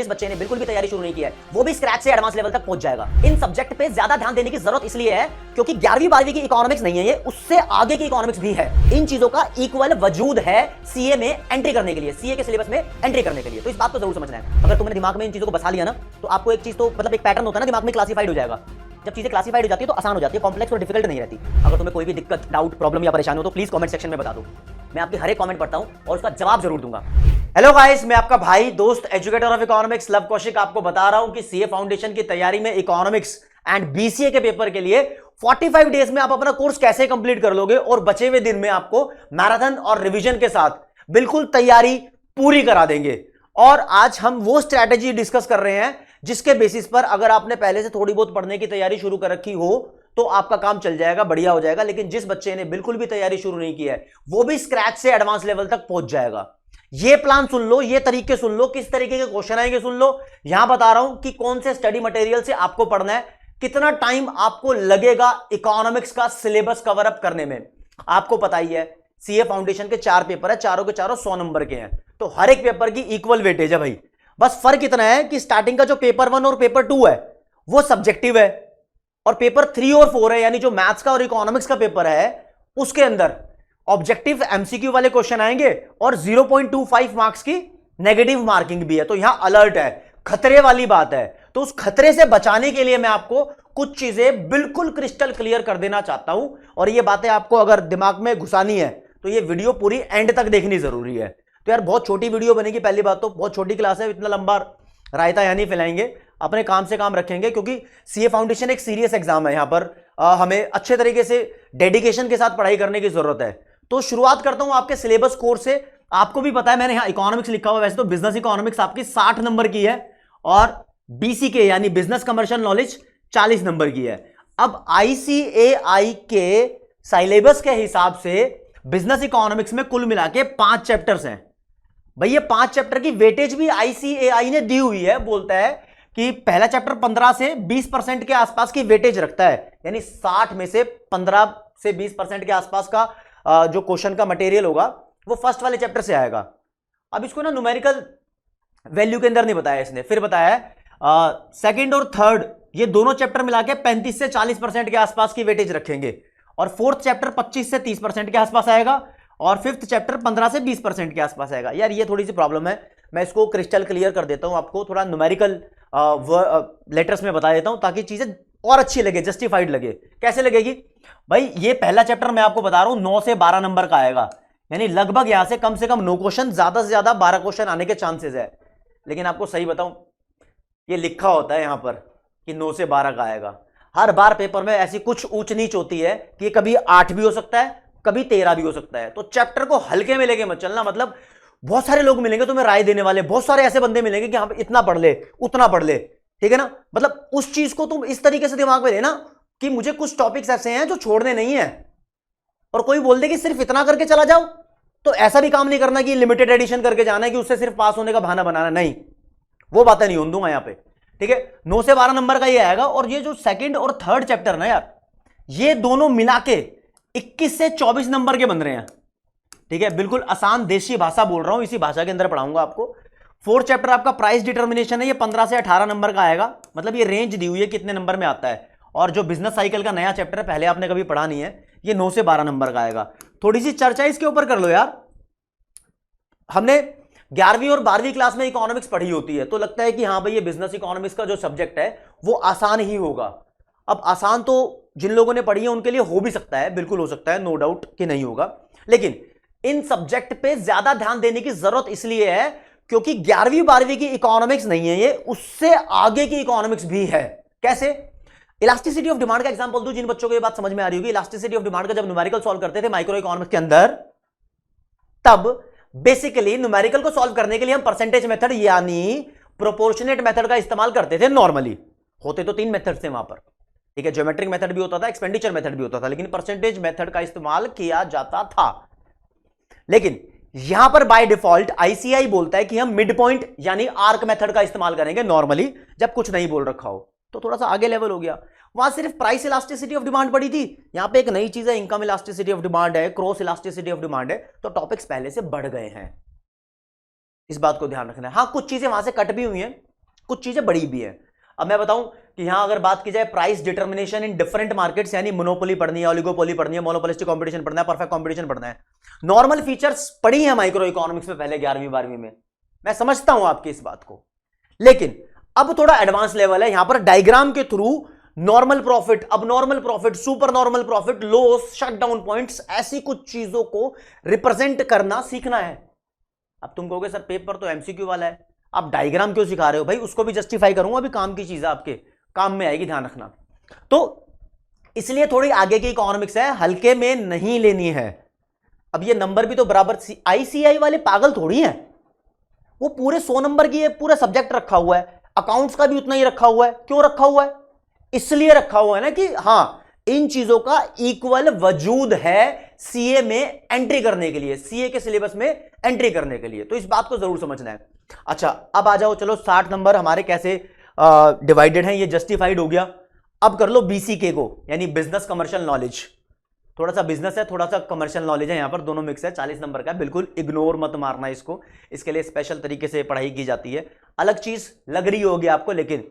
जिस बच्चे ने बिल्कुल भी तैयारी शुरू नहीं की है वो भी स्क्रैच से एडवांस लेवल तक पहुंच जाएगा। इन सब्जेक्ट पे ज्यादा ध्यान देने की जरूरत इसलिए है क्योंकि 11वीं 12वीं की इकोनॉमिक्स नहीं है ये, उससे आगे की इकोनॉमिक्स भी है। इन चीजों का इक्वल वजूद है सीए में एंट्री करने के लिए, सीए के सिलेबस में एंट्री करने के लिए। तो इस बात को जरूर समझना है। अगर तुमने दिमाग में इन चीजों को बसा लिया ना तो आपको एक चीज तो मतलब एक पैटर्न होता है ना, दिमाग में क्लासिफाइड हो जाएगा। जब चीजें क्लासिफाइड हो जाती है तो आसान हो जाती है, कॉम्प्लेक्स और डिफिकल्ट नहीं रहती। अगर तुम्हें कोई भी दिक्कत, डाउट, प्रॉब्लम या परेशानी हो तो प्लीज कमेंट सेक्शन में बता दो, मैं आपकी हर एक कमेंट पढ़ता हूं और उसका जवाब जरूर दूंगा। हेलो गाइस, मैं आपका भाई दोस्त educator of economics love Kaushik आपको बता रहा हूं कि सीए फाउंडेशन की तैयारी में इकोनॉमिक्स एंड बीसीए के पेपर के लिए 45 डेज में आप अपना कोर्स कैसे कंप्लीट कर लोगे और बचे हुए दिन में आपको मैराथन और रिवीजन के साथ बिल्कुल तैयारी पूरी करा देंगे। और आज हम वो स्ट्रैटेजी डिस्कस कर रहे हैं जिसके बेसिस पर अगर आपने पहले से थोड़ी बहुत पढ़ने की तैयारी शुरू कर रखी हो तो आपका काम चल जाएगा, बढ़िया हो जाएगा। लेकिन जिस बच्चे ने बिल्कुल भी तैयारी शुरू नहीं की है वो भी स्क्रैच से एडवांस लेवल तक पहुंच जाएगा। ये प्लान सुन लो, ये तरीके सुन लो, किस तरीके के क्वेश्चन आएंगे सुन लो। यहां बता रहा हूं कि कौन से स्टडी मटेरियल से आपको पढ़ना है, कितना टाइम आपको लगेगा इकोनॉमिक्स का सिलेबस कवर अप करने में। आपको पता ही है सीए फाउंडेशन के 4 पेपर है, चारों के चारों 100 नंबर के हैं, तो हर एक पेपर की इक्वल वेटेज है भाई। बस फर्क इतना है कि स्टार्टिंग का जो पेपर 1 और पेपर 2 है वो सब्जेक्टिव है और पेपर 3 और 4 है, यानी जो मैथ्स का और इकोनॉमिक्स का पेपर है उसके अंदर ऑब्जेक्टिव एमसीक्यू वाले क्वेश्चन आएंगे और 0.25 मार्क्स की नेगेटिव मार्किंग भी है। तो यहां अलर्ट है, खतरे वाली बात है। तो उस खतरे से बचाने के लिए मैं आपको कुछ चीजें बिल्कुल क्रिस्टल क्लियर कर देना चाहता हूं और ये बातें आपको अगर दिमाग में घुसानी है तो ये वीडियो पूरी एंड तक देखनी जरूरी है। तो यार बहुत छोटी वीडियो बनेगी, पहली बात तो बहुत छोटी क्लास है, इतना लंबा रायता यहाँ नहीं फैलाएंगे, अपने काम से काम रखेंगे क्योंकि सीए फाउंडेशन एक सीरियस एग्जाम है। यहां पर हमें अच्छे तरीके से डेडिकेशन के साथ पढ़ाई करने की जरूरत है। तो शुरुआत करता हूं आपके सिलेबस कोर्स से। आपको भी पता है मैंने यहां इकोनॉमिक्स लिखा हुआ, वैसे तो बिजनेस इकोनॉमिक्स आपकी 60 नंबर की है और बीसीके यानी बिजनेस कमर्शियल नॉलेज 40 नंबर की है। अब आईसीएआई के सिलेबस के हिसाब से बिजनेस इकोनॉमिक्स में कुल मिला के 5 चैप्टर्स हैं भाई। ये 5 चैप्टर की वेटेज भी आईसीएआई ने दी हुई है, बोलता है कि पहला चैप्टर 15 से 20% के आसपास की वेटेज रखता है, यानी 60 में से 15 से 20% के आसपास का जो क्वेश्चन का मटेरियल होगा वो फर्स्ट वाले चैप्टर से आएगा। अब इसको ना न्यूमेरिकल वैल्यू के अंदर नहीं बताया इसने, फिर बताया है सेकंड और थर्ड ये दोनों चैप्टर मिला के 35 से 40% के आसपास की वेटेज रखेंगे और फोर्थ चैप्टर 25 से 30% के आसपास आएगा और फिफ्थ चैप्टर 15 से 20% के आसपास आएगा। यार ये थोड़ी सी प्रॉब्लम है, मैं इसको क्रिस्टल क्लियर कर देता हूं आपको, थोड़ा न्यूमेरिकल लेटर्स में बता देता हूं ताकि चीजें और अच्छी लगे, जस्टिफाइड लगे। कैसे लगेगी भाई? ये पहला चैप्टर मैं आपको बता रहा हूं 9 से 12 नंबर का आएगा, यानी लगभग यहां से कम 9 क्वेश्चन, ज्यादा से ज्यादा 12 क्वेश्चन आने के चांसेस है। लेकिन आपको सही बताऊं, ये लिखा होता है यहां पर कि 9 से 12 का आएगा। हर बार पेपर में ऐसी कुछ ऊंच नीच होती है कि कभी 8 भी हो सकता है, कभी 13 भी हो सकता है। तो चैप्टर को हल्के में लेके मत चलना। मतलब बहुत सारे लोग मिलेंगे तुम्हें राय देने वाले, बहुत सारे ऐसे बंदे मिलेंगे कि हाँ इतना पढ़ ले, उतना पढ़ ले, ठीक है ना। मतलब उस चीज को तुम इस तरीके से दिमाग में लेना कि मुझे कुछ टॉपिक्स ऐसे हैं जो छोड़ने नहीं है। और कोई बोल दे कि सिर्फ इतना करके चला जाओ, तो ऐसा भी काम नहीं करना कि लिमिटेड एडिशन करके जाना है कि उससे सिर्फ पास होने का बहाना बनाना, नहीं, वो बातें नहीं होने दूंगा यहां पे, ठीक है। 9 से 12 नंबर का ये आएगा। और ये जो सेकंड और थर्ड चैप्टर ना यार, ये दोनों मिला के 21 से 24 नंबर के बन रहे हैं, ठीक है। बिल्कुल आसान देशी भाषा बोल रहा हूं, इसी भाषा के अंदर पढ़ाऊंगा आपको। फोर्थ चैप्टर आपका प्राइस डिटर्मिनेशन है, ये 15 से 18 नंबर का आएगा। मतलब ये रेंज दी हुई है कितने नंबर में आता है। और जो बिजनेस साइकिल का नया चैप्टर है, पहले आपने कभी पढ़ा नहीं है, ये 9 से 12 नंबर का आएगा। थोड़ी सी चर्चा इसके ऊपर कर लो यार। हमने 11वीं और 12वीं क्लास में इकोनॉमिक्स पढ़ी होती है तो लगता है कि हाँ भाई ये बिजनेस इकोनॉमिक्स का जो सब्जेक्ट है वो आसान ही होगा। अब आसान तो जिन लोगों ने पढ़ी है उनके लिए हो भी सकता है, बिल्कुल हो सकता है, नो डाउट कि नहीं होगा। लेकिन इन सब्जेक्ट पे ज्यादा ध्यान देने की जरूरत इसलिए है क्योंकि 11वीं 12वीं की इकोनॉमिक्स नहीं है ये, उससे आगे की इकोनॉमिक्स भी है। कैसे? इलास्टिसिटी ऑफ डिमांड का एग्जांपल दूं जिन बच्चों को ये बात समझ में आ रही होगी। इलास्टिसिटी ऑफ डिमांड का जब न्यूमेरिकल सॉल्व करते थे माइक्रो इकोनॉमिक्स के अंदर, तब बेसिकली न्यूमेरिकल को सॉल्व करने के लिए हम परसेंटेज मेथड यानी प्रोपोर्शनेट मेथड का इस्तेमाल करते थे। नॉर्मली होते तो 3 मेथड थे वहां पर, ठीक है। ज्योमेट्रिक मेथड भी होता था, एक्सपेंडिचर मेथड भी होता था, लेकिन परसेंटेज मेथड का इस्तेमाल किया जाता था। लेकिन यहां पर बाय डिफॉल्ट आईसीआई बोलता है कि हम मिड पॉइंट यानी आर्क मेथड का इस्तेमाल करेंगे नॉर्मली, जब कुछ नहीं बोल रखा हो। तो थोड़ा सा आगे लेवल हो गया। वहां सिर्फ प्राइस इलास्टिसिटी ऑफ डिमांड पड़ी थी, यहां पे एक नई चीज है, इनकम इलास्टिसिटी ऑफ डिमांड है, क्रॉस इलास्टिसिटी ऑफ डिमांड है। तो टॉपिक्स पहले से बढ़ गए हैं, इस बात को ध्यान रखना है। हाँ कुछ चीजें वहां से कट भी हुई हैं, कुछ चीजें बड़ी भी है। अब मैं बताऊं कि यहां अगर बात की जाए price determination in different markets, यानी मोनोपोली पढ़नी है, ओलिगोपोली पढ़नी है, मोनोपोलिस्टिक कंपटीशन पढ़ना है, परफेक्ट कंपटीशन पढ़ना है, नॉर्मल फीचर्स पढ़ी है माइक्रो इकोनॉमिक्स में पहले 11वीं 12वीं में, मैं समझता हूं आपकी इस बात को। लेकिन अब थोड़ा एडवांस लेवल है, यहां पर डायग्राम के थ्रू नॉर्मल प्रॉफिट, अब normal profit, super normal profit, loss, shutdown points, ऐसी कुछ चीजों को रिप्रेजेंट करना सीखना है। अब तुम कहोगे सर पेपर तो एमसीक्यू वाला है, आप डायग्राम क्यों सिखा रहे हो? भाई उसको भी जस्टिफाई करूंगा, अभी काम की चीज है, आपके काम में आएगी, ध्यान रखना। तो इसलिए थोड़ी आगे की इकोनॉमिक्स है, हल्के में नहीं लेनी है। अब ये नंबर भी तो बराबर, आईसीआई वाले पागल थोड़ी हैं, वो पूरे 100 नंबर की है, पूरा सब्जेक्ट रखा हुआ है, अकाउंट्स का भी उतना ही रखा हुआ है। क्यों रखा हुआ है? इसलिए रखा हुआ है ना कि हां इन चीजों का इक्वल वजूद है सीए में एंट्री करने के लिए, सीए के सिलेबस में एंट्री करने के लिए, तो इस बात को जरूर समझना है। अच्छा अब आ जाओ, चलो 60 नंबर हमारे कैसे डिवाइडेड हैं, ये जस्टिफाइड हो गया। अब कर लो बीसीके को, यानी बिजनेस कमर्शियल नॉलेज, थोड़ा सा बिजनेस है, थोड़ा सा कमर्शियल नॉलेज है, यहां पर दोनों मिक्स है, 40 नंबर का, बिल्कुल इग्नोर मत मारना इसको, इसके लिए स्पेशल तरीके से पढ़ाई की जाती है। अलग चीज लग रही होगी आपको, लेकिन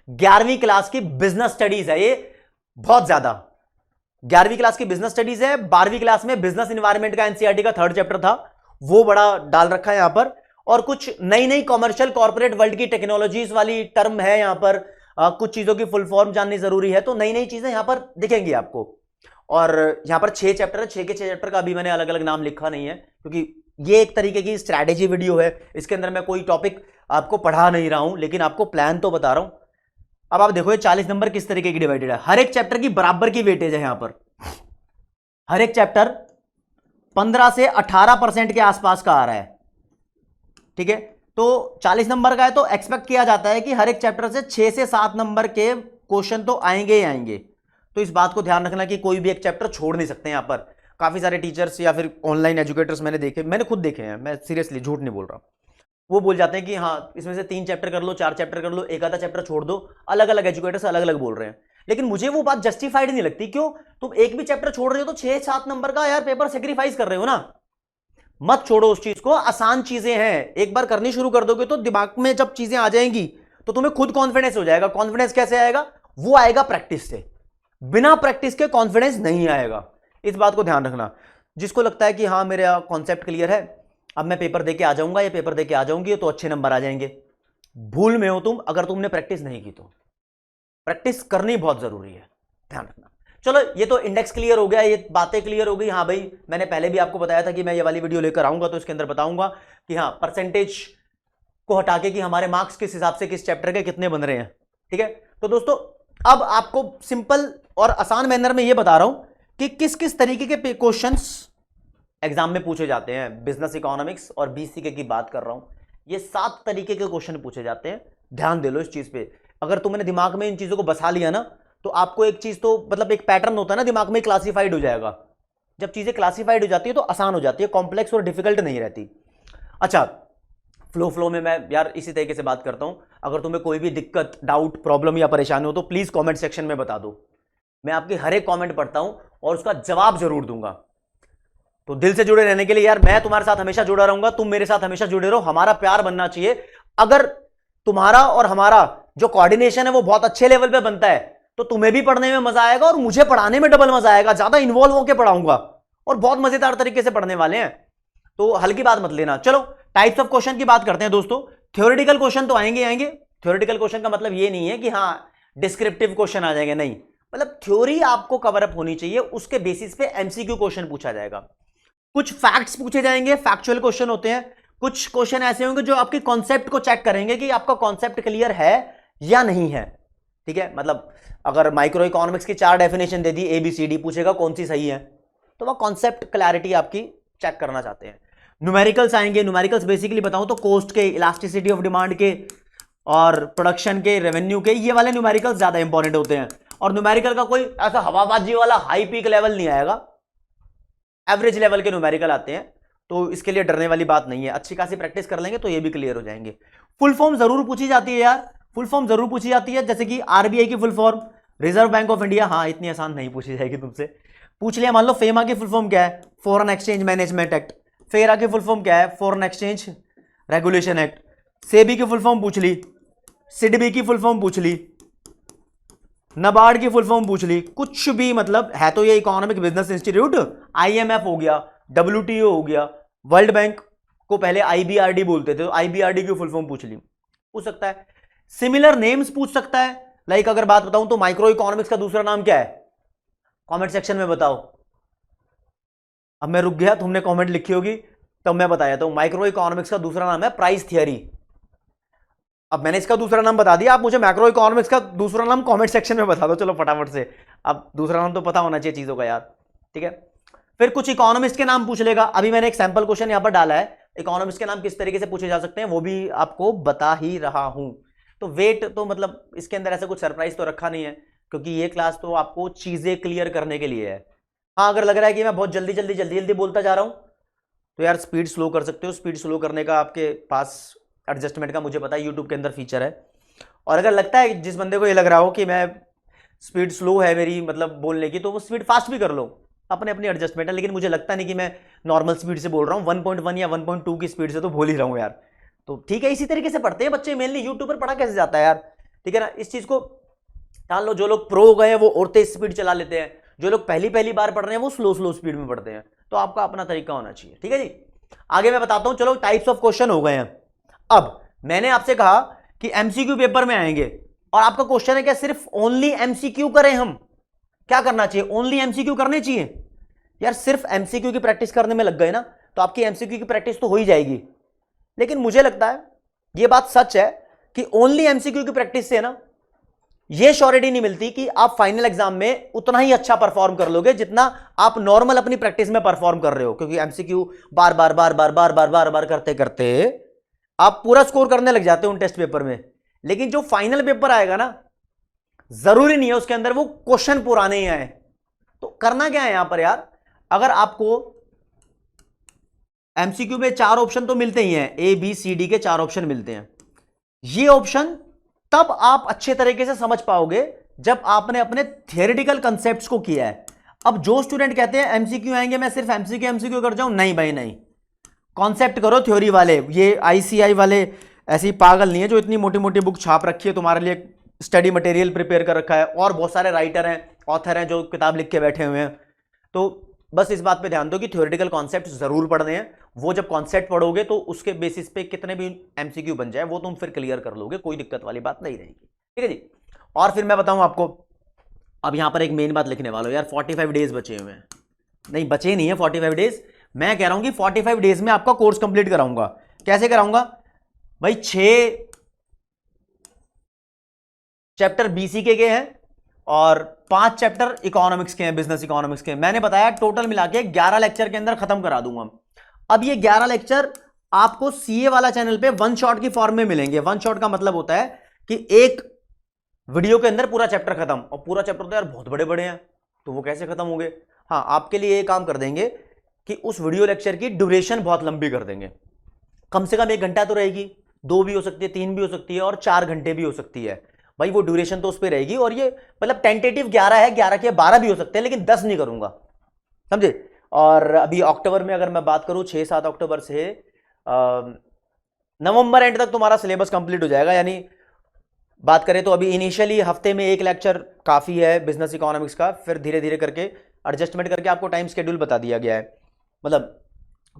11वीं क्लास की बिजनेस स्टडीज है ये, बहुत ज्यादा 11वीं क्लास की बिजनेस स्टडीज है। 12वीं क्लास में बिजनेस एनवायरनमेंट का एनसीईआरटी का 3rd चैप्टर था, वो बड़ा डाल रखा है यहां पर, और कुछ नई नई कॉमर्शियल कॉर्पोरेट वर्ल्ड की टेक्नोलॉजीज वाली टर्म है यहां पर, कुछ चीजों की फुल फॉर्म जाननी जरूरी है, तो नई नई चीजें यहां पर दिखेंगी आपको। और यहां पर 6 चैप्टर है, 6 के 6 चैप्टर का अभी मैंने अलग अलग नाम लिखा नहीं है, क्योंकि ये एक तरीके की स्ट्रैटेजी वीडियो है, इसके अंदर मैं कोई टॉपिक आपको पढ़ा नहीं रहा हूं, लेकिन आपको प्लान तो बता रहा हूं। अब आप देखो ये 40 नंबर किस तरीके की डिवाइडेड है, हर एक चैप्टर की बराबर की वेटेज है यहां पर, हर एक चैप्टर 15 से 18% के आसपास का आ रहा है, ठीक है। तो 40 नंबर का है तो एक्सपेक्ट किया जाता है कि हर एक चैप्टर से 6 से 7 नंबर के क्वेश्चन तो आएंगे ही आएंगे, तो इस बात को ध्यान रखना कि कोई भी एक चैप्टर छोड़ नहीं सकते। यहां पर काफी सारे टीचर्स या फिर ऑनलाइन एजुकेटर्स मैंने देखे, मैंने खुद देखे हैं, मैं सीरियसली झूठ नहीं बोल रहा, वो बोल जाते हैं कि हाँ इसमें से 3 चैप्टर कर लो, 4 चैप्टर कर लो, एक आधा चैप्टर छोड़ दो, अलग अलग एजुकेटर्स अलग अलग बोल रहे हैं, लेकिन मुझे वो बात जस्टिफाइड नहीं लगती। क्यों? तुम एक भी चैप्टर छोड़ रहे हो तो 6-7 नंबर का यार पेपर सेक्रीफाइस कर रहे हो ना, मत छोड़ो उस चीज को, आसान चीजें हैं, एक बार करनी शुरू कर दोगे तो दिमाग में जब चीजें आ जाएंगी तो तुम्हें खुद कॉन्फिडेंस हो जाएगा। कॉन्फिडेंस कैसे आएगा? वो आएगा प्रैक्टिस से, बिना प्रैक्टिस के कॉन्फिडेंस नहीं आएगा, इस बात को ध्यान रखना। जिसको लगता है कि हाँ मेरा कॉन्सेप्ट क्लियर है, अब मैं पेपर देके आ जाऊंगा या पेपर देके आ जाऊंगी तो अच्छे नंबर आ जाएंगे, भूल में हो तुम अगर तुमने प्रैक्टिस नहीं की तो। प्रैक्टिस करनी बहुत जरूरी है, ध्यान रखना। चलो ये तो इंडेक्स क्लियर हो गया, ये बातें क्लियर हो गई। हाँ भाई मैंने पहले भी आपको बताया था कि मैं ये वाली वीडियो लेकर आऊंगा, तो इसके अंदर बताऊंगा कि हाँ परसेंटेज को हटा के कि हमारे मार्क्स किस हिसाब से किस चैप्टर के कितने बन रहे हैं, ठीक है। तो दोस्तों अब आपको सिंपल और आसान मैनर में ये बता रहा हूं कि किस किस तरीके के क्वेश्चंस एग्जाम में पूछे जाते हैं। बिजनेस इकोनॉमिक्स और बीसीके की बात कर रहा हूं, ये 7 तरीके के क्वेश्चन पूछे जाते हैं, ध्यान दे लो इस चीज पे। अगर तुमने दिमाग में इन चीजों को बसा लिया ना तो आपको एक चीज तो मतलब एक पैटर्न होता है ना दिमाग में, क्लासिफाइड हो जाएगा। जब चीजें क्लासिफाइड हो जाती है तो आसान हो जाती है, कॉम्प्लेक्स और डिफिकल्ट नहीं रहती। अच्छा फ्लो में मैं यार इसी तरीके से बात करता हूं, अगर तुम्हें कोई भी दिक्कत, डाउट, प्रॉब्लम या परेशानी हो तो प्लीज कमेंट सेक्शन में बता दो, मैं आपकी हर एक कमेंट पढ़ता हूं और उसका जवाब जरूर दूंगा। तो दिल से जुड़े रहने के लिए यार मैं तुम्हारे साथ हमेशा जुड़ा रहूंगा, तुम मेरे साथ हमेशा जुड़े रहो, हमारा प्यार बनना चाहिए। अगर तुम्हारा और हमारा जो कोऑर्डिनेशन है वो बहुत अच्छे लेवल पे बनता है तो तुम्हें भी पढ़ने में मजा आएगा और मुझे पढ़ाने में डबल मजा आएगा, ज्यादा इन्वॉल्व होकर पढ़ाऊंगा और बहुत मजेदार तरीके से पढ़ने वाले हैं, तो हल्की बात मत लेना। चलो टाइप्स ऑफ क्वेश्चन की बात करते हैं दोस्तों। थ्योरेटिकल क्वेश्चन तो आएंगे आएंगे, थ्योरेटिकल क्वेश्चन का मतलब ये नहीं है कि हाँ डिस्क्रिप्टिव क्वेश्चन आ जाएंगे, नहीं, मतलब थ्योरी आपको कवर अप होनी चाहिए, उसके बेसिस पे एमसीक्यू क्वेश्चन पूछा जाएगा। कुछ फैक्ट्स पूछे जाएंगे, फैक्चुअल क्वेश्चन होते हैं। कुछ क्वेश्चन ऐसे होंगे जो आपके कॉन्सेप्ट को चेक करेंगे कि आपका कॉन्सेप्ट क्लियर है या नहीं है, ठीक है। मतलब अगर माइक्रो इकोनॉमिक्स की 4 डेफिनेशन दे दी ABCD, पूछेगा कौन सी सही है, तो वह कॉन्सेप्ट क्लैरिटी आपकी चेक करना चाहते हैं। न्यूमेरिकल्स आएंगे, न्यूमेरिकल्स बेसिकली बताऊं तो कॉस्ट के, इलास्टिसिटी ऑफ डिमांड के और प्रोडक्शन के, रेवेन्यू के, ये वाले न्यूमेरिकल्स ज्यादा इंपॉर्टेंट होते हैं। और न्यूमेरिकल का कोई ऐसा हवाबाजी वाला हाई पीक लेवल नहीं आएगा, एवरेज लेवल के न्यूमेरिकल आते हैं, तो इसके लिए डरने वाली बात नहीं है, अच्छी खासी प्रैक्टिस कर लेंगे तो ये भी क्लियर हो जाएंगे। फुल फॉर्म जरूर पूछी जाती है यार, फुल फॉर्म जरूर पूछी जाती है, जैसे कि RBI की full form, reserve bank of India, हाँ इतनी आसान नहीं पूछी जाएगी तुमसे, पूछ लिया। मान लो फेमा की फुल फॉर्म क्या है, फॉरेन एक्सचेंज मैनेजमेंट एक्ट। फेरा की फुल फॉर्म क्या है, foreign exchange regulation act. SEBI की फुल फॉर्म पूछ ली, सिडबी की फुल फॉर्म पूछ ली, नबार्ड की फुल फॉर्म पूछ ली, कुछ भी, मतलब है तो ये इकोनॉमिक बिजनेस इंस्टीट्यूट। आईएमएफ हो गया, डब्ल्यूटीओ हो गया, वर्ल्ड बैंक को पहले आईबीआरडी बोलते थे, तो आईबीआरडी की फुल फॉर्म पूछ ली, पूछ सकता है। सिमिलर नेम्स पूछ सकता है। लाइक अगर बात बताऊं तो माइक्रो इकोनॉमिक्स का दूसरा नाम क्या है, कमेंट सेक्शन में बताओ। अब मैं रुक गया, तुमने कमेंट लिखी होगी तब मैं बताया। तो माइक्रो इकोनॉमिक्स का दूसरा नाम है प्राइस थियरी। अब मैंने इसका दूसरा नाम बता दिया, आप मुझे मैक्रो इकोनॉमिक्स का दूसरा नाम कमेंट सेक्शन में बता दो, चलो फटाफट से। अब दूसरा नाम तो पता होना चाहिए चीजों का यार, ठीक है। फिर कुछ इकोनॉमिस्ट के नाम पूछ लेगा। अभी मैंने एक सैंपल क्वेश्चन यहां पर डाला है, इकोनॉमिस्ट के नाम किस तरीके से पूछे जा सकते हैं वो भी आपको बता ही रहा हूं। तो वेट, तो मतलब इसके अंदर ऐसा कुछ सरप्राइज तो रखा नहीं है, क्योंकि ये क्लास तो आपको चीजें क्लियर करने के लिए है। हाँ, अगर लग रहा है कि मैं बहुत जल्दी जल्दी जल्दी जल्दी बोलता जा रहा हूं तो यार स्पीड स्लो कर सकते हो। स्पीड स्लो करने का आपके पास एडजस्टमेंट का मुझे पता है यूट्यूब के अंदर फीचर है। और अगर लगता है जिस बंदे को ये लग रहा हो कि मैं स्पीड स्लो है मेरी मतलब बोलने की, तो वो स्पीड फास्ट भी कर लो, अपने अपनी एडजस्टमेंट है। लेकिन मुझे लगता नहीं कि मैं नॉर्मल स्पीड से बोल रहा हूँ, 1.1 या 1.2 की स्पीड से तो बोल ही रहा हूँ यार। तो ठीक है, इसी तरीके से पढ़ते हैं बच्चे मेनली। यूट्यूब पर पढ़ा कैसे जाता है यार, ठीक है ना। इस चीज को जान लो, जो लोग प्रो हो गए हैं वो और तेज स्पीड चला लेते हैं, जो लोग पहली पहली बार पढ़ रहे हैं वो स्लो स्लो स्पीड में पढ़ते हैं। तो आपका अपना तरीका होना चाहिए, ठीक है जी। आगे मैं बताता हूं, चलो टाइप्स ऑफ क्वेश्चन हो गए हैं। अब मैंने आपसे कहा कि एमसीक्यू पेपर में आएंगे, और आपका क्वेश्चन है क्या सिर्फ ओनली एमसीक्यू करें हम, क्या करना चाहिए, ओनली एमसीक्यू करने चाहिए। यार सिर्फ एमसीक्यू की प्रैक्टिस करने में लग गए ना तो आपकी एमसीक्यू की प्रैक्टिस तो हो ही जाएगी। लेकिन मुझे लगता है यह बात सच है कि ओनली एमसीक्यू की प्रैक्टिस से ना यह श्योरिटी नहीं मिलती कि आप फाइनल एग्जाम में उतना ही अच्छा परफॉर्म कर लोगे जितना आप नॉर्मल अपनी प्रैक्टिस में परफॉर्म कर रहे हो। क्योंकि एमसीक्यू बार बार बार बार बार बार बार बार करते करते आप पूरा स्कोर करने लग जाते हो उन टेस्ट पेपर में। लेकिन जो फाइनल पेपर आएगा ना, जरूरी नहीं है उसके अंदर वो क्वेश्चन पुराने ही आए। तो करना क्या है यहां पर यार, अगर आपको एमसीक्यू में 4 ऑप्शन तो मिलते ही हैं, ए बी सी डी के 4 ऑप्शन मिलते हैं। ये ऑप्शन तब आप अच्छे तरीके से समझ पाओगे जब आपने अपने थियोरेटिकल कंसेप्ट्स को किया है। अब जो स्टूडेंट कहते हैं एमसीक्यू आएंगे मैं सिर्फ एमसीक्यू कर जाऊं, नहीं भाई नहीं, कॉन्सेप्ट करो थ्योरी वाले। ये आईसीआई वाले ऐसी पागल नहीं है जो इतनी मोटी मोटी बुक छाप रखी है, तुम्हारे लिए स्टडी मटेरियल प्रिपेयर कर रखा है, और बहुत सारे राइटर हैं, ऑथर हैं जो किताब लिख के बैठे हुए हैं। तो बस इस बात पे ध्यान दो कि थ्योरेटिकल कॉन्सेप्ट जरूर पढ़ने हैं। वो जब कॉन्सेप्ट पढ़ोगे तो उसके बेसिस पे कितने भी एमसीक्यू बन जाए वो तुम फिर क्लियर कर लोगे, कोई दिक्कत वाली बात नहीं रहेगी, ठीक है जी। और फिर मैं बताऊं आपको, अब यहां पर एक मेन बात लिखने वाला हूं यार, 45 डेज बचे हुए हैं। नहीं बचे नहीं है 45 डेज, मैं कह रहा हूं कि 45 डेज में आपका कोर्स कंप्लीट कराऊंगा। कैसे कराऊंगा भाई, 6 चैप्टर बीसीके के हैं और 5 चैप्टर इकोनॉमिक्स के हैं, बिजनेस इकोनॉमिक्स के। मैंने बताया टोटल मिला के 11 लेक्चर के अंदर खत्म करा दूंगा। अब ये 11 लेक्चर आपको सीए वाला चैनल पे वन शॉट की फॉर्म में मिलेंगे। वन शॉट का मतलब होता है कि एक वीडियो के अंदर पूरा चैप्टर खत्म, और पूरा चैप्टर तो यार बहुत बड़े बड़े हैं तो वो कैसे खत्म होंगे। हाँ, आपके लिए ये काम कर देंगे कि उस वीडियो लेक्चर की ड्यूरेशन बहुत लंबी कर देंगे, कम से कम 1 घंटा तो रहेगी, 2 भी हो सकती है, 3 भी हो सकती है, और 4 घंटे भी हो सकती है भाई, वो ड्यूरेशन तो उस पर रहेगी। और ये मतलब टेंटेटिव 11 है, 11 के 12 भी हो सकते हैं, लेकिन 10 नहीं करूंगा, समझे। और अभी अक्टूबर में अगर मैं बात करूं, 6-7 अक्टूबर से नवंबर एंड तक तुम्हारा सिलेबस कंप्लीट हो जाएगा। यानी बात करें तो अभी इनिशियली हफ्ते में 1 लेक्चर काफी है बिजनेस इकोनॉमिक्स का, फिर धीरे धीरे करके एडजस्टमेंट करके आपको टाइम शेड्यूल बता दिया गया है। मतलब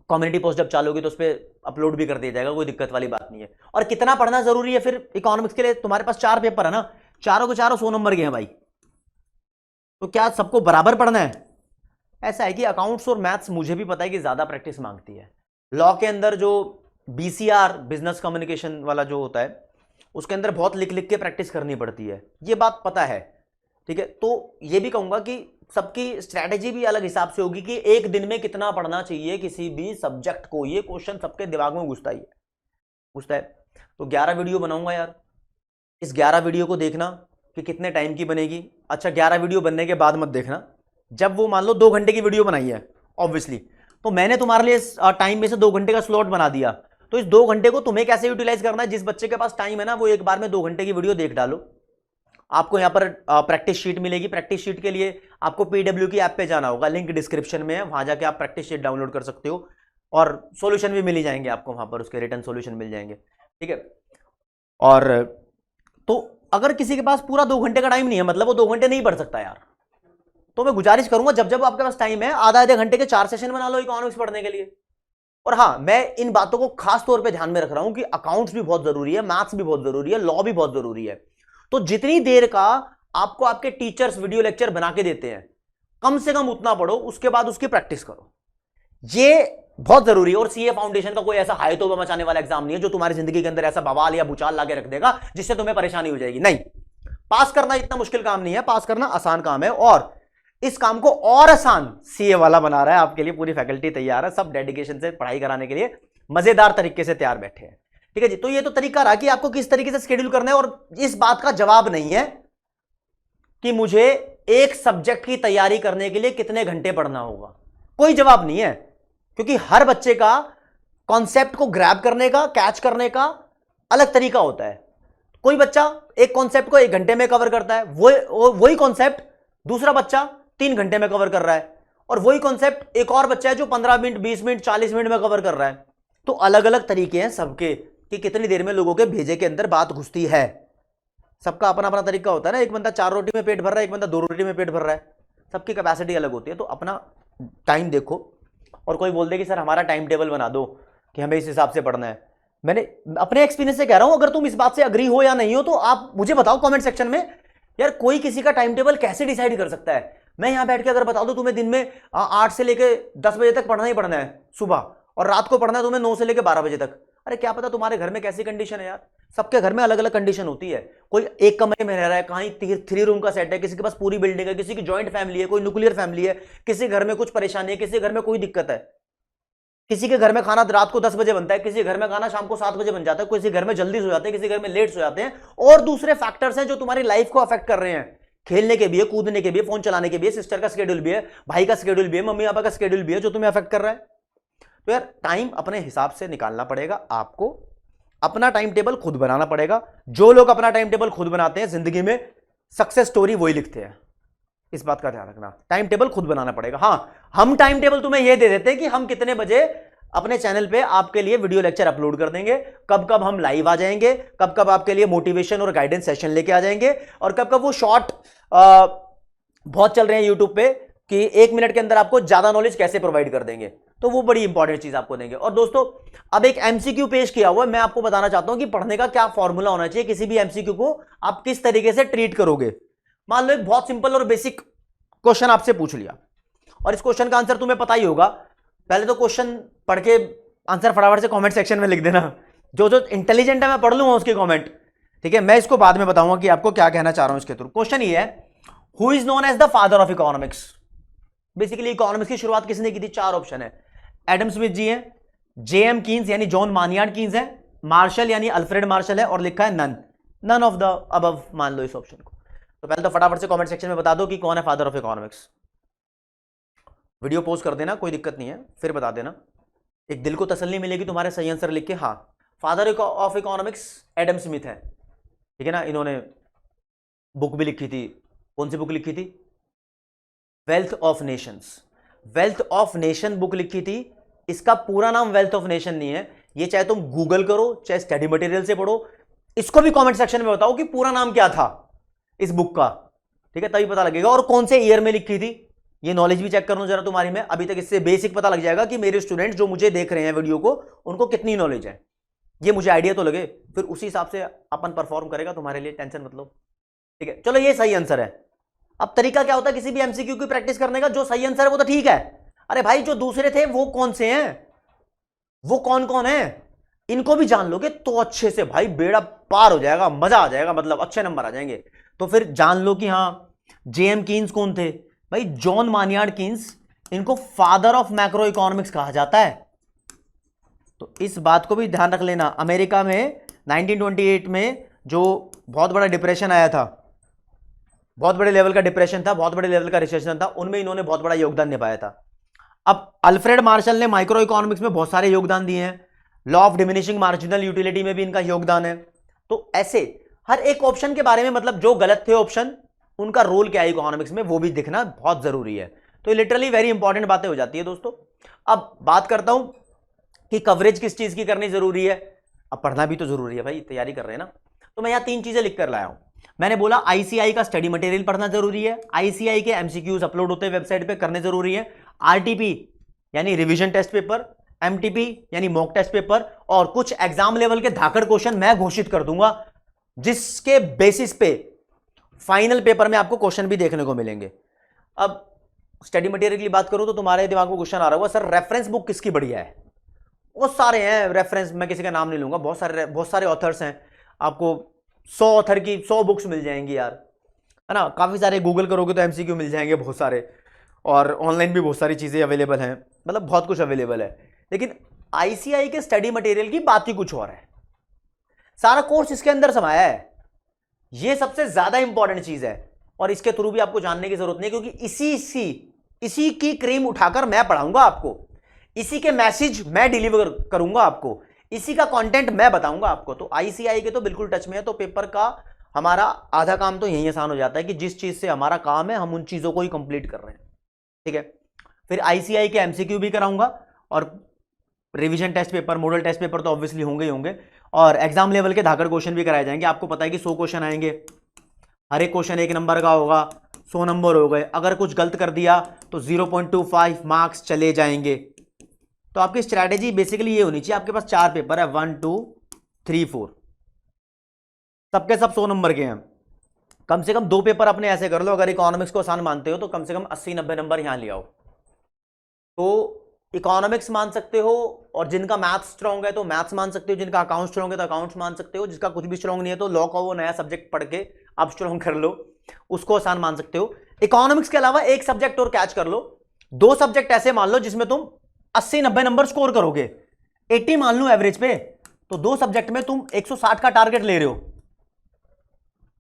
कम्युनिटी पोस्ट जब चालू होगी तो उस पर अपलोड भी कर दिया जाएगा, कोई दिक्कत वाली बात नहीं है। और कितना पढ़ना जरूरी है फिर इकोनॉमिक्स के लिए, तुम्हारे पास 4 पेपर है ना, चारों के चारों 100 नंबर के हैं भाई, तो क्या सबको बराबर पढ़ना है। ऐसा है कि अकाउंट्स और मैथ्स मुझे भी पता है कि ज्यादा प्रैक्टिस मांगती है। लॉ के अंदर जो बीसीआर बिजनेस कम्युनिकेशन वाला जो होता है उसके अंदर बहुत लिख लिख के प्रैक्टिस करनी पड़ती है, ये बात पता है, ठीक है। तो ये भी कहूंगा कि सबकी स्ट्रैटेजी भी अलग हिसाब से होगी कि एक दिन में कितना पढ़ना चाहिए किसी भी सब्जेक्ट को। ये क्वेश्चन सबके दिमाग में घुसता है। तो 11 वीडियो बनाऊंगा यार, इस 11 वीडियो को देखना कि कितने टाइम की बनेगी। अच्छा, 11 वीडियो बनने के बाद मत देखना, जब वो मान लो 2 घंटे की वीडियो बनाई है ऑब्वियसली, तो मैंने तुम्हारे लिए टाइम में से 2 घंटे का स्लॉट बना दिया, तो इस 2 घंटे को तुम्हें कैसे यूटिलाइज करना है। जिस बच्चे के पास टाइम है ना वो एक बार में 2 घंटे की वीडियो देख डालो। आपको यहां पर प्रैक्टिस शीट मिलेगी। प्रैक्टिस शीट के लिए आपको पीडब्ल्यू की ऐप पे जाना होगा, लिंक डिस्क्रिप्शन में है, वहां जाके आप प्रैक्टिस शीट डाउनलोड कर सकते हो, और सॉल्यूशन भी मिल ही जाएंगे आपको वहां पर, उसके रिटर्न सॉल्यूशन मिल जाएंगे, ठीक है। और तो अगर किसी के पास पूरा 2 घंटे का टाइम नहीं है, मतलब वो 2 घंटे नहीं पढ़ सकता यार, तो मैं गुजारिश करूंगा जब जब आपके पास टाइम है आधा आधे घंटे के 4 सेशन बना लो इकोनॉमिक्स पढ़ने के लिए। और हाँ, मैं इन बातों को खास तौर पे ध्यान में रख रहा हूं कि अकाउंट्स भी बहुत जरूरी है, मैथ्स भी बहुत जरूरी है, लॉ भी बहुत जरूरी है। तो जितनी देर का आपको आपके टीचर्स वीडियो लेक्चर बना के देते हैं, कम से कम उतना पढ़ो, उसके बाद उसकी प्रैक्टिस करो, ये बहुत जरूरी है। और सीए फाउंडेशन का कोई ऐसा हाई तौबा मचाने वाला एग्जाम नहीं है जो तुम्हारी जिंदगी के अंदर ऐसा बवाल या भूचाल लाके रख देगा जिससे तुम्हें परेशानी हो जाएगी। नहीं, पास करना इतना मुश्किल काम नहीं है, पास करना आसान काम है। और इस काम को और आसान सीए वाला बना रहा है आपके लिए, पूरी फैकल्टी तैयार है, सब डेडिकेशन से पढ़ाई कराने के लिए मजेदार तरीके से तैयार बैठे हैं। ठीक है जी, तो ये तो तरीका रहा कि आपको किस तरीके से शेड्यूल करना है। और इस बात का जवाब नहीं है कि मुझे एक सब्जेक्ट की तैयारी करने के लिए कितने घंटे पढ़ना होगा, कोई जवाब नहीं है, क्योंकि हर बच्चे का कॉन्सेप्ट को ग्रैब करने का, कैच करने का अलग तरीका होता है। कोई बच्चा एक कॉन्सेप्ट को 1 घंटे में कवर करता है, वही कॉन्सेप्ट दूसरा बच्चा 3 घंटे में कवर कर रहा है, और वही कॉन्सेप्ट एक और बच्चा है जो 15 मिनट, 20 मिनट, 40 मिनट में कवर कर रहा है। तो अलग अलग तरीके हैं सबके कि कितनी देर में लोगों के भेजे के अंदर बात घुसती है। सबका अपना अपना तरीका होता है ना, एक बंदा 4 रोटी में पेट भर रहा है, एक बंदा 2 रोटी में पेट भर रहा है, सबकी कैपेसिटी अलग होती है। तो अपना टाइम देखो, और कोई बोल दे कि सर हमारा टाइम टेबल बना दो कि हमें इस हिसाब से पढ़ना है, मैंने अपने एक्सपीरियंस से कह रहा हूं, अगर तुम इस बात से अग्री हो या नहीं हो तो आप मुझे बताओ कमेंट सेक्शन में। यार कोई किसी का टाइम टेबल कैसे डिसाइड कर सकता है? मैं यहां बैठ के अगर बता दूं तुम्हें दिन में 8 से लेके 10 बजे तक पढ़ना ही पढ़ना है सुबह, और रात को पढ़ना है तुम्हें 9 से लेके 12 बजे तक, अरे क्या पता तुम्हारे घर में कैसी कंडीशन है यार। सबके घर में अलग अलग कंडीशन होती है, कोई एक कमरे में रह रहा है, कहीं 3 रूम का सेट है, किसी के पास पूरी बिल्डिंग है, किसी की जॉइंट फैमिली है, कोई न्यूक्लियर फैमिली है, किसी घर में कुछ परेशानी है, किसी घर में कोई दिक्कत है, किसी के घर में खाना रात को 10 बजे बनता है, किसी घर में खाना शाम को 7 बजे बन जाता है, किसी घर में जल्दी सो जाते हैं, किसी घर में लेट सो जाते हैं, और दूसरे फैक्टर्स हैं जो तुम्हारी लाइफ को अफेक्ट कर रहे हैं। खेलने के भी है, कूदने के भी है, फोन चलाने के भी है, सिस्टर का स्केड्यूल भी है, भाई का स्केड्यूल भी है, मम्मी पापा का स्केड्यूल भी है जो तुम्हें अफेक्ट कर रहा है। तो यार टाइम अपने हिसाब से निकालना पड़ेगा, आपको अपना टाइम टेबल खुद बनाना पड़ेगा। जो लोग अपना टाइम टेबल खुद बनाते हैं जिंदगी में सक्सेस स्टोरी वही लिखते हैं, इस बात का ध्यान रखना। टाइम टेबल खुद बनाना पड़ेगा। हाँ, हम टाइम टेबल तुम्हें यह दे देते हैं कि हम कितने बजे अपने चैनल पे आपके लिए वीडियो लेक्चर अपलोड कर देंगे, कब कब हम लाइव आ जाएंगे, कब कब आपके लिए मोटिवेशन और गाइडेंस सेशन लेके आ जाएंगे, और कब कब वो शॉर्ट बहुत चल रहे हैं यूट्यूब पे कि 1 मिनट के अंदर आपको ज्यादा नॉलेज कैसे प्रोवाइड कर देंगे, तो वो बड़ी इंपॉर्टेंट चीज आपको देंगे। और दोस्तों अब एक एमसीक्यू पेश किया हुआ है, मैं आपको बताना चाहता हूं कि पढ़ने का क्या फॉर्मूला होना चाहिए, किसी भी एमसीक्यू को आप किस तरीके से ट्रीट करोगे। मान लो एक बहुत सिंपल और बेसिक क्वेश्चन आपसे पूछ लिया, और इस क्वेश्चन का आंसर तुम्हें पता ही होगा। पहले तो क्वेश्चन पढ़ के आंसर फटाफट से कमेंट सेक्शन में लिख देना, जो जो इंटेलिजेंट है मैं पढ़ लूंगा उसके कमेंट, ठीक है। मैं इसको बाद में बताऊंगा कि आपको क्या कहना चाह रहा हूं इसके थ्रू। क्वेश्चन ये है, who is known as the father of economics. Basically economics की शुरुआत किसने की थी? 4 ऑप्शन है। एडम स्मिथ जी हैं, जेएम कीन्स यानी जॉन मानियार्ड कीन्स है, मार्शल यानी अल्फ्रेड मार्शल है, और लिखा है नन ऑफ द अबव। मान लो इस ऑप्शन को। तो पहले तो फटाफट से कमेंट सेक्शन में बता दो कि कौन है father of economics. Video post कर देना, कोई दिक्कत नहीं है, फिर बता देना, एक दिल को तसल्ली मिलेगी तुम्हारे सही आंसर लिख के। हाँ, father of economics Adam Smith है, ठीक है ना। इन्होंने बुक भी लिखी थी, कौन सी बुक लिखी थी? Wealth of Nations. Wealth of nation book लिखी थी। इसका पूरा नाम वेल्थ ऑफ नेशन नहीं है, ये चाहे तुम गूगल करो चाहे स्टडी मटेरियल से पढ़ो, इसको भी कमेंट सेक्शन में बताओ कि पूरा नाम क्या था इस बुक का, ठीक है, तभी पता लगेगा। और कौन से ईयर में लिखी थी, ये नॉलेज भी चेक कर लो जरा तुम्हारी में। अभी तक इससे बेसिक पता लग जाएगा कि मेरे स्टूडेंट जो मुझे देख रहे हैं वीडियो को, उनको कितनी नॉलेज है, ये मुझे आइडिया तो लगे, फिर उसी हिसाब से अपन परफॉर्म करेगा तुम्हारे लिए, टेंशन मत लो, ठीक है। चलो ये सही आंसर है। अब तरीका क्या होता है किसी भी एमसीक्यू की प्रैक्टिस करने का? जो सही आंसर है वो तो ठीक है, अरे भाई जो दूसरे थे वो कौन से हैं, वो कौन कौन है, इनको भी जान लोगे तो अच्छे से भाई बेड़ा पार हो जाएगा, मजा आ जाएगा, मतलब अच्छे नंबर आ जाएंगे। तो फिर जान लो कि हाँ, जेएम कीन्स कौन थे भाई? जॉन मानियार्ड कीन्स, इनको फादर ऑफ मैक्रो इकोनॉमिक्स कहा जाता है। तो इस बात को भी ध्यान रख लेना। अमेरिका में 1928 में जो बहुत बड़ा डिप्रेशन आया था, बहुत बड़े लेवल का डिप्रेशन था, बहुत बड़े लेवल का रिसेशन था, उनमें इन्होंने बहुत बड़ा योगदान निभाया था। अब अल्फ्रेड मार्शल ने माइक्रो इकोनॉमिक्स में बहुत सारे योगदान दिए हैं, law of diminishing marginal utility में भी इनका योगदान है। तो ऐसे हर एक ऑप्शन के बारे में, मतलब जो गलत थे ऑप्शन, उनका रोल क्या है इकोनॉमिक्स में, वो भी दिखना बहुत जरूरी है। तो ये लिटरली वेरी इंपॉर्टेंट बातें हो जाती है दोस्तों। अब बात करता हूं कि कवरेज किस चीज की करनी जरूरी है। अब पढ़ना भी तो जरूरी है भाई, तैयारी कर रहे हैं ना। तो मैं यहां 3 चीजें लिख कर लाया हूं। मैंने बोला आईसीआई का स्टडी मटेरियल पढ़ना जरूरी है, आईसीआई के एमसीक्यूज अपलोड होते हैं वेबसाइट पे, करने जरूरी है, आरटीपी यानी रिवीजन टेस्ट पेपर, एमटीपी यानी मॉक टेस्ट पेपर, और कुछ एग्जाम लेवल के धाकड़ क्वेश्चन मैं घोषित कर दूंगा जिसके बेसिस पे फाइनल पेपर में आपको क्वेश्चन भी देखने को मिलेंगे। अब स्टडी मटेरियल की बात करूं तो तुम्हारे दिमाग में क्वेश्चन आ रहा होगा, सर रेफरेंस बुक किसकी बढ़िया है? बहुत सारे हैं रेफरेंस, मैं किसी का नाम नहीं लूंगा, बहुत सारे ऑथर्स हैं, आपको 100 ऑथर की 100 बुक्स मिल जाएंगी यार, है ना। काफी सारे गूगल करोगे तो एमसीक्यू मिल जाएंगे बहुत सारे, और ऑनलाइन भी बहुत सारी चीजें अवेलेबल हैं, मतलब बहुत कुछ अवेलेबल है। लेकिन आईसीआई के स्टडी मटेरियल की बात ही कुछ और है, सारा कोर्स इसके अंदर समाया है, यह सबसे ज्यादा इंपॉर्टेंट चीज है, और इसके थ्रू भी आपको जानने की जरूरत नहीं, क्योंकि इसी की क्रीम उठाकर मैं पढ़ाऊंगा आपको, इसी के मैसेज मैं डिलीवर करूंगा आपको, इसी का कंटेंट मैं बताऊंगा आपको। तो आईसीआई के तो बिल्कुल टच में है, तो पेपर का हमारा आधा काम तो यही आसान हो जाता है कि जिस चीज से हमारा काम है हम उन चीजों को ही कंप्लीट कर रहे हैं, ठीक है। फिर आईसीआई के एमसीक्यू भी कराऊंगा, और revision test paper, model test paper तो ऑब्वियसली होंगे ही होंगे, और एग्जाम लेवल के धाकड़ क्वेश्चन भी कराए जाएंगे। आपको पता है कि 100 क्वेश्चन आएंगे, हर एक क्वेश्चन 1 नंबर का होगा, 100 नंबर हो गए, अगर कुछ गलत कर दिया तो 0.25 मार्क्स चले जाएंगे। तो आपकी स्ट्रैटेजी बेसिकली ये होनी चाहिए, आपके पास 4 पेपर है, 1 2 3 4, सबके सब 100 नंबर के हैं, कम से कम 2 पेपर अपने ऐसे कर लो, अगर इकोनॉमिक्स को आसान मानते हो तो कम से कम 80-90 नंबर यहां ले आओ। तो इकोनॉमिक्स मान सकते हो, और जिनका मैथ्स स्ट्रांग है तो मैथ्स मान सकते हो, जिनका अकाउंट स्ट्रांग है तो अकाउंट्स मान सकते हो, जिसका कुछ भी स्ट्रांग नहीं है तो लॉ का वो नया सब्जेक्ट पढ़ के आप स्ट्रांग कर लो, उसको आसान मान सकते हो। इकोनॉमिक्स के अलावा एक सब्जेक्ट और कैच कर लो, 2 सब्जेक्ट ऐसे मान लो जिसमें तुम 80-90 नंबर स्कोर करोगे, 80 मान लो एवरेज पे, तो 2 सब्जेक्ट में तुम 160 का टारगेट ले रहे हो,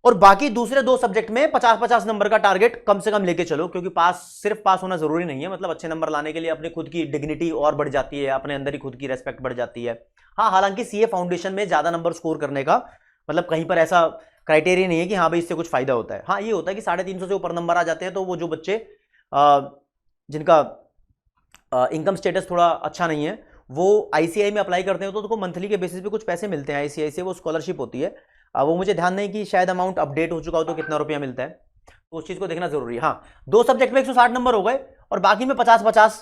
और बाकी दूसरे 2 सब्जेक्ट में 50-50 नंबर का टारगेट कम से कम लेके चलो, क्योंकि सिर्फ पास होना जरूरी नहीं है, मतलब अच्छे नंबर लाने के लिए अपने खुद की डिग्निटी और बढ़ जाती है, अपने अंदर ही खुद की रेस्पेक्ट बढ़ जाती है। हाँ, हालांकि सीए फाउंडेशन में ज्यादा नंबर स्कोर करने का मतलब कहीं पर ऐसा क्राइटेरिया नहीं है कि हाँ भाई इससे कुछ फायदा होता है। हाँ, ये होता है कि 350 से ऊपर नंबर आ जाते हैं तो वो जो बच्चे जिनका इनकम स्टेटस थोड़ा अच्छा नहीं है वो आईसीआई में अप्लाई करते हैं, तो उनको मंथली के बेसिस पे कुछ पैसे मिलते हैं आईसीआई से, वो स्कॉलरशिप होती है। वो मुझे ध्यान नहीं कि शायद अमाउंट अपडेट हो चुका हो तो कितना रुपया मिलता है, तो उस चीज़ को देखना जरूरी है। हाँ, 2 सब्जेक्ट में 160 नंबर हो गए और बाकी में 50-50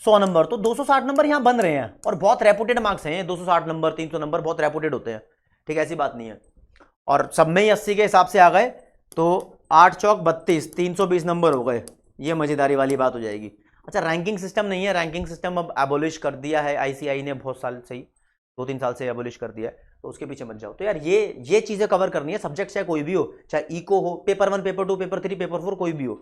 100 नंबर, तो 260 नंबर यहाँ बन रहे हैं, और बहुत रेपुटेड मार्क्स हैं 260 नंबर 300 नंबर बहुत रेपुटेड होते हैं, ठीक है, ऐसी बात नहीं है। और सब में ही 80 के हिसाब से आ गए तो 8 चौक 32, 320 नंबर हो गए, ये मजेदारी वाली बात हो जाएगी। अच्छा, रैंकिंग सिस्टम नहीं है, रैंकिंग सिस्टम अब एबोलिश कर दिया है आईसीआई ने, बहुत साल से ही 2-3 साल से एबोलिश कर दिया है, तो उसके पीछे मत जाओ। तो यार ये चीजें कवर करनी है, सब्जेक्ट चाहे कोई भी हो, चाहे इको हो, पेपर 1 पेपर 2 पेपर 3 पेपर 4 कोई भी हो,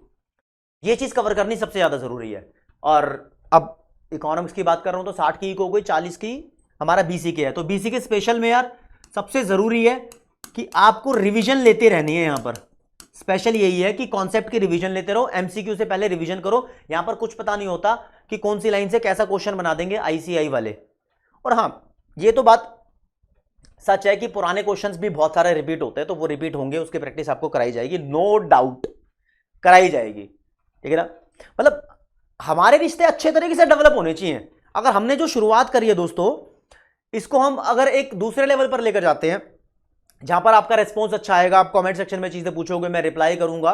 ये चीज कवर करनी सबसे ज्यादा जरूरी है। और अब इकोनॉमिक्स की बात कर रहा हूं तो 60 की इको हो गई, 40 की हमारा बीसी के है, तो बीसी के स्पेशल में यार सबसे जरूरी है कि आपको रिवीजन लेते रहनी है। यहां पर स्पेशल यही है कि कॉन्सेप्ट की रिवीजन लेते रहो, एमसीक्यू से पहले रिवीजन करो, यहां पर कुछ पता नहीं होता कि कौन सी लाइन से कैसा क्वेश्चन बना देंगे आईसीआई वाले। और हाँ, ये तो बात सच है कि पुराने क्वेश्चंस भी बहुत सारे रिपीट होते हैं, तो वो रिपीट होंगे, उसकी प्रैक्टिस आपको कराई जाएगी, नो डाउट कराई जाएगी, ठीक है ना। मतलब हमारे रिश्ते अच्छे तरीके से डेवलप होने चाहिए। अगर हमने जो शुरुआत करी है दोस्तों, इसको हम अगर एक दूसरे लेवल पर लेकर जाते हैं जहां पर आपका रेस्पॉन्स अच्छा आएगा, आप कमेंट सेक्शन में चीजें पूछोगे, मैं रिप्लाई करूंगा,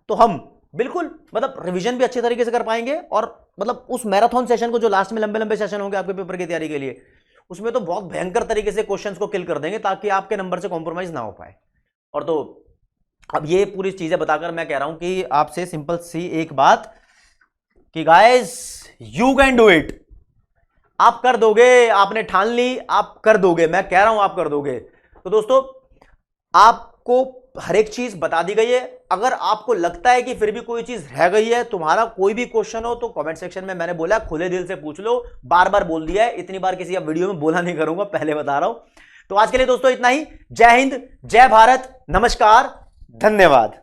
तो हम बिल्कुल मतलब रिवीजन भी अच्छे तरीके से कर पाएंगे, और मतलब उस मैराथन सेशन को जो लास्ट में लंबे लंबे सेशन होंगे आपके पेपर की तैयारी के लिए, उसमें तो बहुत भयंकर तरीके से क्वेश्चंस को किल कर देंगे ताकि आपके नंबर से कॉम्प्रोमाइज ना हो पाए। और तो अब ये पूरी चीजें बताकर मैं कह रहा हूं कि आपसे सिंपल सी एक बात कि guys you can do it, आप कर दोगे, आपने ठान ली, आप कर दोगे, मैं कह रहा हूं आप कर दोगे। तो दोस्तों आपको हर एक चीज बता दी गई है, अगर आपको लगता है कि फिर भी कोई चीज रह गई है, तुम्हारा कोई भी क्वेश्चन हो, तो कमेंट सेक्शन में मैंने बोला खुले दिल से पूछ लो, बार बार बोल दिया है, इतनी बार किसी वीडियो में बोला नहीं करूंगा, पहले बता रहा हूं। तो आज के लिए दोस्तों इतना ही, जय हिंद, जय भारत, नमस्कार, धन्यवाद।